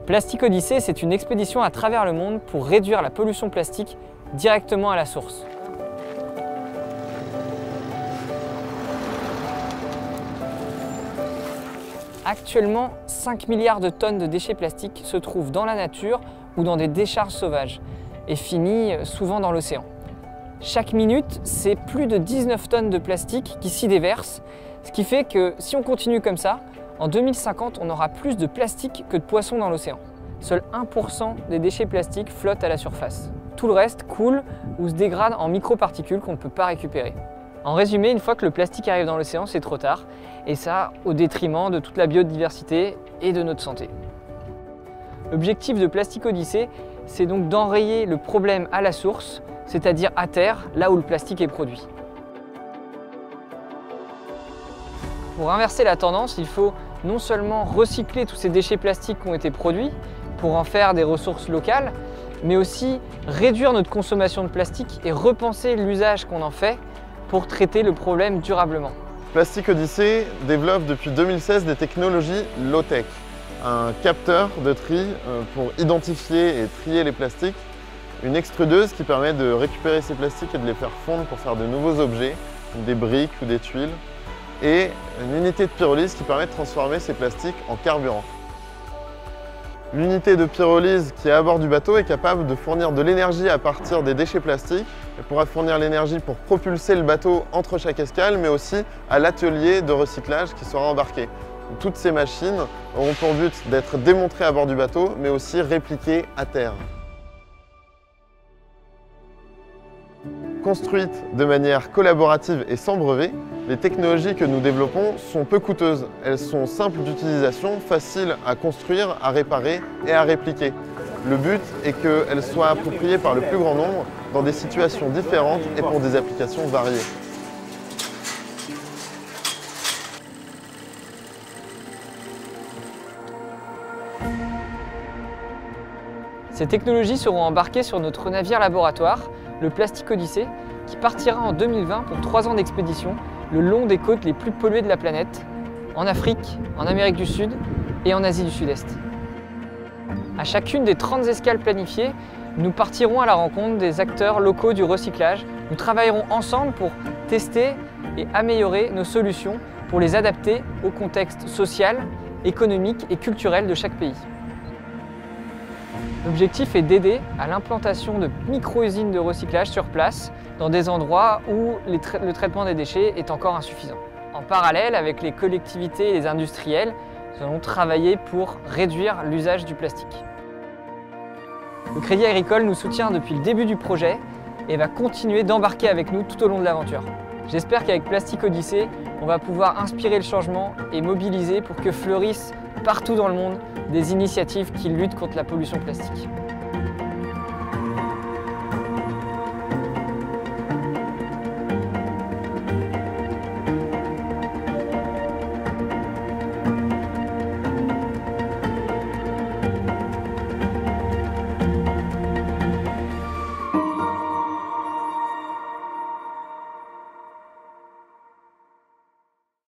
Plastic Odyssey, c'est une expédition à travers le monde pour réduire la pollution plastique directement à la source. Actuellement, 5 milliards de tonnes de déchets plastiques se trouvent dans la nature ou dans des décharges sauvages et finissent souvent dans l'océan. Chaque minute, c'est plus de 19 tonnes de plastique qui s'y déversent, ce qui fait que si on continue comme ça, en 2050, on aura plus de plastique que de poissons dans l'océan. Seul 1% des déchets plastiques flottent à la surface. Tout le reste coule ou se dégrade en microparticules qu'on ne peut pas récupérer. En résumé, une fois que le plastique arrive dans l'océan, c'est trop tard, et ça au détriment de toute la biodiversité et de notre santé. L'objectif de Plastic Odyssey, c'est donc d'enrayer le problème à la source, c'est-à-dire à terre, là où le plastique est produit. Pour inverser la tendance, il faut non seulement recycler tous ces déchets plastiques qui ont été produits pour en faire des ressources locales, mais aussi réduire notre consommation de plastique et repenser l'usage qu'on en fait pour traiter le problème durablement. Plastic Odyssey développe depuis 2016 des technologies low-tech. Un capteur de tri pour identifier et trier les plastiques, une extrudeuse qui permet de récupérer ces plastiques et de les faire fondre pour faire de nouveaux objets, des briques ou des tuiles, et une unité de pyrolyse qui permet de transformer ces plastiques en carburant. L'unité de pyrolyse qui est à bord du bateau est capable de fournir de l'énergie à partir des déchets plastiques. Elle pourra fournir l'énergie pour propulser le bateau entre chaque escale, mais aussi à l'atelier de recyclage qui sera embarqué. Toutes ces machines auront pour but d'être démontrées à bord du bateau, mais aussi répliquées à terre. Construites de manière collaborative et sans brevet, les technologies que nous développons sont peu coûteuses. Elles sont simples d'utilisation, faciles à construire, à réparer et à répliquer. Le but est qu'elles soient appropriées par le plus grand nombre dans des situations différentes et pour des applications variées. Ces technologies seront embarquées sur notre navire laboratoire, le Plastic Odyssey, qui partira en 2020 pour 3 ans d'expédition le long des côtes les plus polluées de la planète, en Afrique, en Amérique du Sud et en Asie du Sud-Est. À chacune des 30 escales planifiées, nous partirons à la rencontre des acteurs locaux du recyclage. Nous travaillerons ensemble pour tester et améliorer nos solutions pour les adapter au contexte social, économique et culturel de chaque pays. L'objectif est d'aider à l'implantation de micro-usines de recyclage sur place dans des endroits où le traitement des déchets est encore insuffisant. En parallèle, avec les collectivités et les industriels, nous allons travailler pour réduire l'usage du plastique. Le Crédit Agricole nous soutient depuis le début du projet et va continuer d'embarquer avec nous tout au long de l'aventure. J'espère qu'avec Plastic Odyssey, on va pouvoir inspirer le changement et mobiliser pour que fleurissent partout dans le monde des initiatives qui luttent contre la pollution plastique.